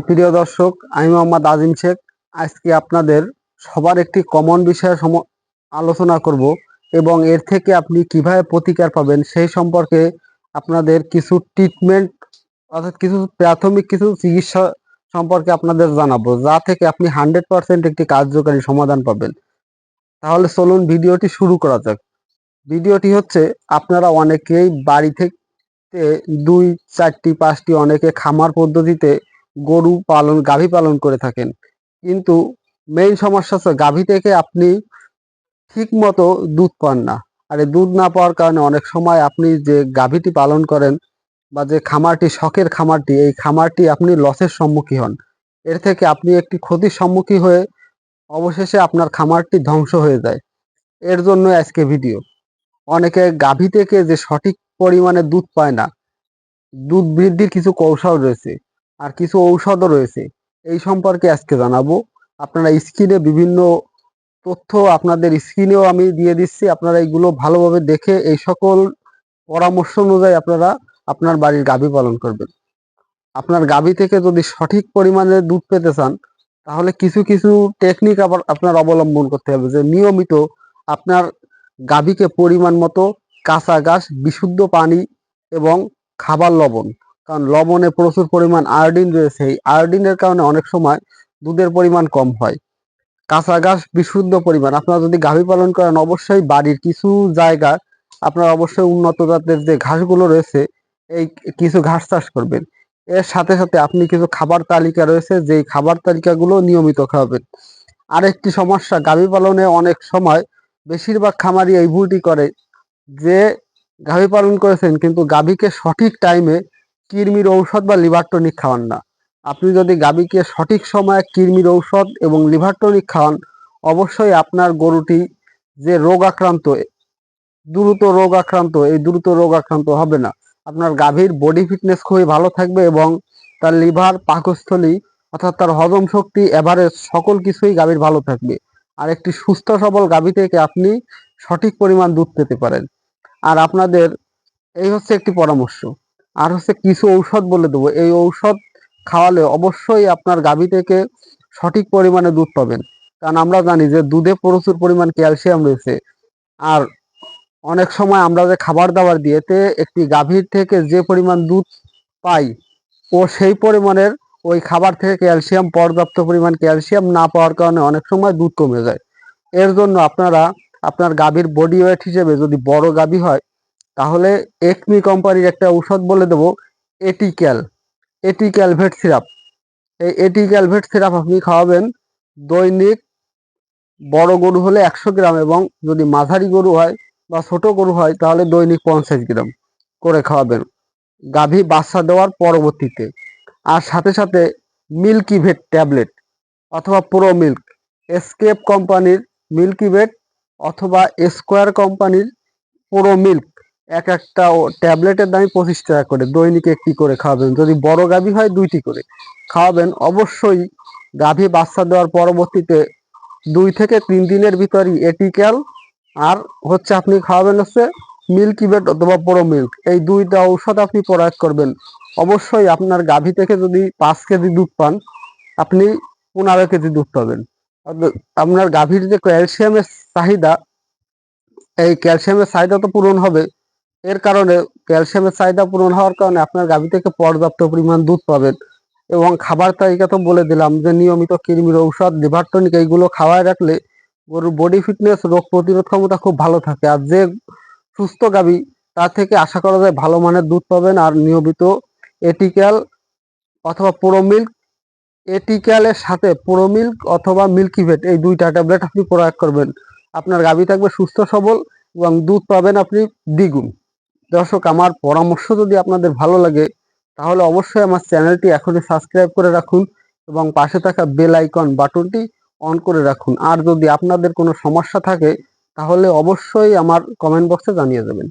প্রিয় দর্শক, আমি মোহাম্মদ আজিম শেখ। আজকে আপনাদের সবার একটি কমন বিষয়ে আলোচনা করব এবং এর থেকে আপনি কিভাবে প্রতিকার পাবেন সেই সম্পর্কে আপনাদের কিছু ট্রিটমেন্ট অর্থাৎ কিছু প্রাথমিক কিছু চিকিৎসা সম্পর্কে আপনাদের জানাবো, যা থেকে আপনি 100% একটি কার্যকারী সমাধান পাবেন। তাহলে চলুন ভিডিওটি শুরু করা যাক। ভিডিওটি হচ্ছে, আপনারা অনেকেই বাড়ি থেকে 2, 4টি, 5টি, অনেকে খামার পদ্ধতিতে গরু পালন, গাভী পালন করে থাকেন। কিন্তু মেইন সমস্যা হচ্ছে গাভী থেকে আপনি ঠিক মতো দুধ পান না। আর এই দুধ না পাওয়ার কারণে অনেক সময় আপনি যে গাভীটি পালন করেন বা যে খামারটি, শখের খামারটি, এই খামারটি আপনি লসের সম্মুখীন হন। এর থেকে আপনি একটি ক্ষতির সম্মুখীন হয়ে অবশেষে আপনার খামারটি ধ্বংস হয়ে যায়। এর জন্য আজকে ভিডিও। অনেকে গাভী থেকে যে সঠিক পরিমাণে দুধ পায় না, দুধ বৃদ্ধির কিছু কৌশল রয়েছে আর কিছু ঔষধও রয়েছে, এই সম্পর্কে আজকে জানাবো। আপনারা স্ক্রিনে বিভিন্ন তথ্য আপনাদের স্ক্রিনেও আমি দিয়ে দিচ্ছি, আপনারা এইগুলো ভালোভাবে দেখে এই সকল পরামর্শ অনুযায়ী আপনারা আপনার বাড়ির গাভী পালন করবেন। আপনার গাভী থেকে যদি সঠিক পরিমাণে দুধ পেতে চান, তাহলে কিছু কিছু টেকনিক আবার আপনার অবলম্বন করতে হবে। যে নিয়মিত আপনার গাভীকে পরিমাণ মতো কাঁচা ঘাস, বিশুদ্ধ পানি এবং খাবার লবণ, কারণ লবণে প্রচুর পরিমাণ আয়োডিন রয়েছে। এই আয়োডিনের কারণে অনেক সময় দুধের পরিমাণ কম হয়। কাঁচা ঘাস বিশুদ্ধ পরিমাণ, আপনারা যদি গাভী পালন করেন অবশ্যই বাড়ির কিছু জায়গায় আপনারা অবশ্যই উন্নত জাতের যে ঘাসগুলো রয়েছে এই কিছু ঘাস চাষ করবেন। এর সাথে সাথে আপনি কিছু খাবার তালিকা রয়েছে, যেই খাবার তালিকাগুলো নিয়মিত খাওয়াবেন। আরেকটি সমস্যা, গাভী পালনে অনেক সময় বেশিরভাগ খামারি এই ভুলটি করে যে গাভী পালন করেছেন কিন্তু গাভীকে সঠিক টাইমে কৃমির ঔষধ বা লিভার টনিক খাওয়ান না। আপনি যদি গাভীকে সঠিক সময়ে কৃমির ঔষধ এবং লিভার টনিক খাওয়ান, অবশ্যই আপনার গরুটি যে রোগ আক্রান্ত, এই দ্রুত রোগ আক্রান্ত হবে না। আপনার গাভীর বডি ফিটনেস খুবই ভালো থাকবে এবং তার লিভার, পাকস্থলী অর্থাৎ তার হজম শক্তি, এভারেজ সকল কিছুই গাভীর ভালো থাকবে। আর একটি সুস্থ সবল গাভী থেকে আপনি সঠিক পরিমাণ দুধ পেতে পারেন। আর আপনাদের এই হচ্ছে একটি পরামর্শ। আর হচ্ছে কিছু ঔষধ বলে দেবো, এই ঔষধ খাওয়ালে অবশ্যই আপনার গাভী থেকে সঠিক পরিমাণে দুধ পাবেন। কারণ আমরা জানি যে দুধে প্রচুর পরিমাণ ক্যালসিয়াম রয়েছে। আর অনেক সময় আমরা যে খাবার দাবার দিয়ে এতে একটি গাভীর থেকে যে পরিমাণ দুধ পাই, ও সেই পরিমাণের ওই খাবার থেকে ক্যালসিয়াম, পর্যাপ্ত পরিমাণ ক্যালসিয়াম না পাওয়ার কারণে অনেক সময় দুধ কমে যায়। এর জন্য আপনারা আপনার গাভীর বডি ওয়েট হিসেবে, যদি বড় গাভী হয় তাহলে একমি কোম্পানির একটা ঔষধ বলে দেবো, এটিক্যাল, এটিক্যালভেট সিরাপ। এই এটিক্যালভেট সিরাপ আপনি খাওয়াবেন দৈনিক। বড় গরু হলে 100 গ্রাম এবং যদি মাঝারি গরু হয় বা ছোট গরু হয় তাহলে দৈনিক 50 গ্রাম করে খাওয়াবেন গাভী বাচ্চা দেওয়ার পরবর্তীতে। আর সাথে সাথে মিল্কিভেট ট্যাবলেট অথবা প্রো মিল্ক, এসকেপ কোম্পানির মিল্কিভেট অথবা স্কোয়ার কোম্পানির প্রো মিল্ক, এক একটা ট্যাবলেটের দামই 25 টাকা করে, দৈনিক একটি করে খাওয়াবেন। যদি বড় গাভী হয় 2টি করে খাওয়াবেন। অবশ্যই গাভী বাচ্চা দেওয়ার পরবর্তীতে 2 থেকে 3 দিনের ভিতরই এটিক্যাল আর হচ্ছে আপনি খাওয়াবেন হচ্ছে মিল্কিভেট অথবা প্রো মিল্ক, এই দুইটা ঔষধ আপনি প্রয়োগ করবেন। অবশ্যই আপনার গাভী থেকে যদি 5 কেজি দুধ পান, আপনি 15 কেজি দুধ পাবেন। আপনার গাভীর যে ক্যালসিয়ামের চাহিদা, এই ক্যালসিয়ামের চাহিদা তো পূরণ হবে। এর কারণে ক্যালসিয়ামের চাহিদা পূরণ হওয়ার কারণে আপনার গাভী থেকে পর্যাপ্ত পরিমাণ দুধ পাবেন। এবং খাবার তালিকা তো বলে দিলাম যে নিয়মিত কৃমির ঔষধ, লিভার টনিক, এইগুলো খাওয়ায় রাখলে গরুর বডি ফিটনেস, রোগ প্রতিরোধ ক্ষমতা খুব ভালো থাকে। আর যে সুস্থ গাভী তার থেকে আশা করা যায় ভালো মানের দুধ পাবেন। আর নিয়মিত এটিক্যাল অথবা প্রো মিল্ক, এটিক্যালের সাথে প্রো মিল্ক অথবা মিল্কিভেট, এই দুইটা ট্যাবলেট আপনি প্রয়োগ করবেন। আপনার গাভী থাকবে সুস্থ সবল এবং দুধ পাবেন আপনি দ্বিগুণ। দর্শক, আমার পরামর্শ যদি আপনাদের ভালো লাগে তাহলে অবশ্যই আমার চ্যানেলটি এখনই সাবস্ক্রাইব করে রাখুন এবং পাশে থাকা বেল আইকন বাটনটি অন করে রাখুন। আর যদি আপনাদের কোনো সমস্যা থাকে তাহলে অবশ্যই আমার কমেন্ট বক্সে জানিয়ে দেবেন।